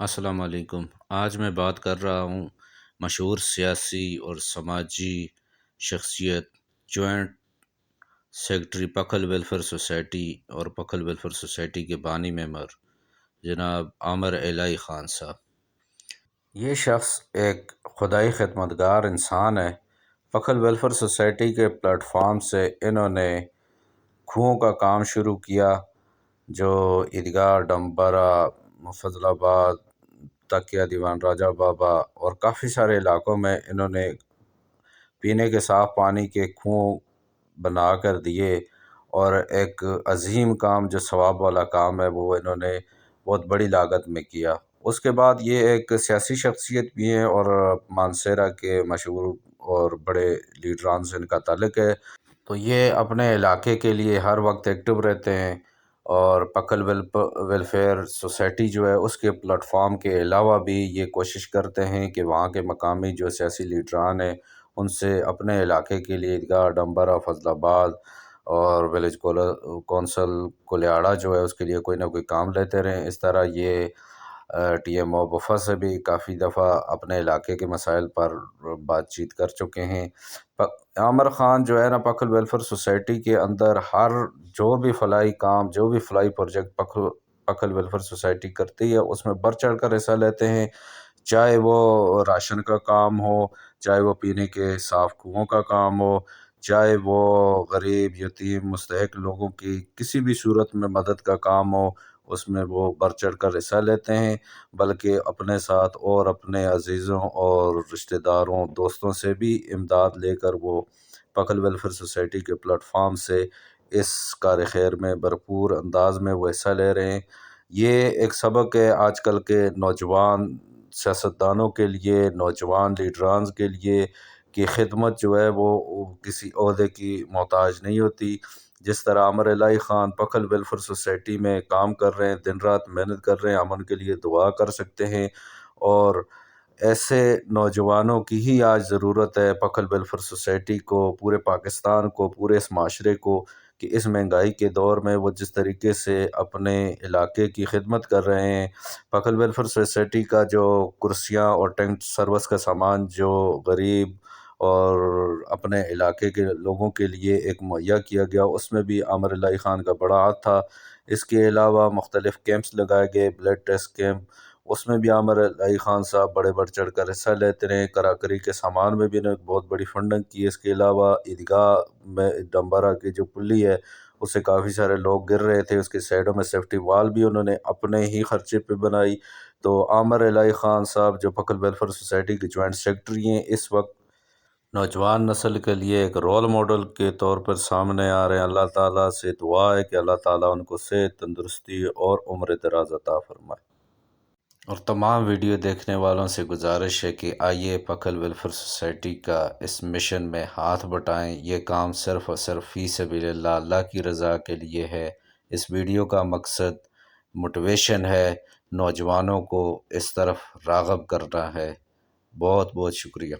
السلام علیکم۔ آج میں بات کر رہا ہوں مشہور سیاسی اور سماجی شخصیت جوائنٹ سیکرٹری پکھل ویلفیئر سوسائٹی اور پکھل ویلفیئر سوسائٹی کے بانی ممبر جناب عامر الہی خان صاحب۔ یہ شخص ایک خدائی خدمتگار انسان ہے۔ پکھل ویلفیئر سوسائٹی کے پلیٹ فارم سے انہوں نے کنوؤں کا کام شروع کیا، جو عیدگاہ، ڈمبرا، فضل آباد، تکیہ دیوان راجہ بابا اور کافی سارے علاقوں میں انہوں نے پینے کے صاف پانی کے کنویں بنا کر دیے، اور ایک عظیم کام جو ثواب والا کام ہے وہ انہوں نے بہت بڑی لاگت میں کیا۔ اس کے بعد یہ ایک سیاسی شخصیت بھی ہیں اور مانسہرہ کے مشہور اور بڑے لیڈران سے ان کا تعلق ہے، تو یہ اپنے علاقے کے لیے ہر وقت ایکٹیو رہتے ہیں۔ اور پکھل ویلفیئر سوسائٹی جو ہے اس کے پلیٹ فارم کے علاوہ بھی یہ کوشش کرتے ہیں کہ وہاں کے مقامی جو سیاسی لیڈران ہیں ان سے اپنے علاقے کے لیے عیدگاہ، ڈمبرا، فضل آباد اور ولیج کونسل کلیاڑا جو ہے اس کے لیے کوئی نہ کوئی کام لیتے رہیں۔ اس طرح یہ ٹی ایم او بفا سے بھی کافی دفعہ اپنے علاقے کے مسائل پر بات چیت کر چکے ہیں۔ عامر خان جو ہے نا، پکھل ویلفیئر سوسائٹی کے اندر ہر جو بھی فلاحی کام، جو بھی فلاحی پروجیکٹ پکھل ویلفیئر سوسائٹی کرتی ہے اس میں بڑھ چڑھ کر حصہ لیتے ہیں، چاہے وہ راشن کا کام ہو، چاہے وہ پینے کے صاف کنوؤں کا کام ہو، چاہے وہ غریب، یتیم، مستحق لوگوں کی کسی بھی صورت میں مدد کا کام ہو، اس میں وہ بڑھ چڑھ کر حصہ لیتے ہیں۔ بلکہ اپنے ساتھ اور اپنے عزیزوں اور رشتہ داروں، دوستوں سے بھی امداد لے کر وہ پکھل ویلفیئر سوسائٹی کے پلیٹ فارم سے اس کار خیر میں بھرپور انداز میں وہ حصہ لے رہے ہیں۔ یہ ایک سبق ہے آج کل کے نوجوان سیاستدانوں کے لیے، نوجوان لیڈرانز کے لیے، کہ خدمت جو ہے وہ کسی عہدے کی محتاج نہیں ہوتی۔ جس طرح عامر الہی خان پکھل ویلفیئر سوسائٹی میں کام کر رہے ہیں، دن رات محنت کر رہے ہیں، ہم ان کے لیے دعا کر سکتے ہیں، اور ایسے نوجوانوں کی ہی آج ضرورت ہے پکھل ویلفیئر سوسائٹی کو، پورے پاکستان کو، پورے اس معاشرے کو، کہ اس مہنگائی کے دور میں وہ جس طریقے سے اپنے علاقے کی خدمت کر رہے ہیں۔ پکھل ویلفیئر سوسائٹی کا جو کرسیاں اور ٹینٹ سروس کا سامان جو غریب اور اپنے علاقے کے لوگوں کے لیے ایک مہیا کیا گیا، اس میں بھی عامر الہی خان کا بڑا ہاتھ تھا۔ اس کے علاوہ مختلف کیمپس لگائے گئے، بلڈ ٹیسٹ کیمپ، اس میں بھی عامر الہی خان صاحب بڑے بڑھ چڑھ کر حصہ لیتے رہے۔ کراکری کے سامان میں بھی انہوں نے بہت بڑی فنڈنگ کی۔ اس کے علاوہ عیدگاہ میں ڈمبرا کی جو پلی ہے اس سے کافی سارے لوگ گر رہے تھے، اس کے سائڈوں میں سیفٹی وال بھی انہوں نے اپنے ہی خرچے پہ بنائی۔ تو عامر الہی خان صاحب جو پکھل ویلفیئر سوسائٹی کے جوائنٹ سیکرٹری ہیں، اس وقت نوجوان نسل کے لیے ایک رول ماڈل کے طور پر سامنے آ رہے ہیں۔ اللہ تعالیٰ سے دعا ہے کہ اللہ تعالیٰ ان کو صحت، تندرستی اور عمر دراز عطا فرمائے۔ اور تمام ویڈیو دیکھنے والوں سے گزارش ہے کہ آئیے پکھل ویلفیئر سوسائٹی کا اس مشن میں ہاتھ بٹائیں۔ یہ کام صرف اور صرف فی سبیل اللہ، اللہ کی رضا کے لیے ہے۔ اس ویڈیو کا مقصد موٹیویشن ہے، نوجوانوں کو اس طرف راغب کرنا ہے۔ بہت بہت شکریہ۔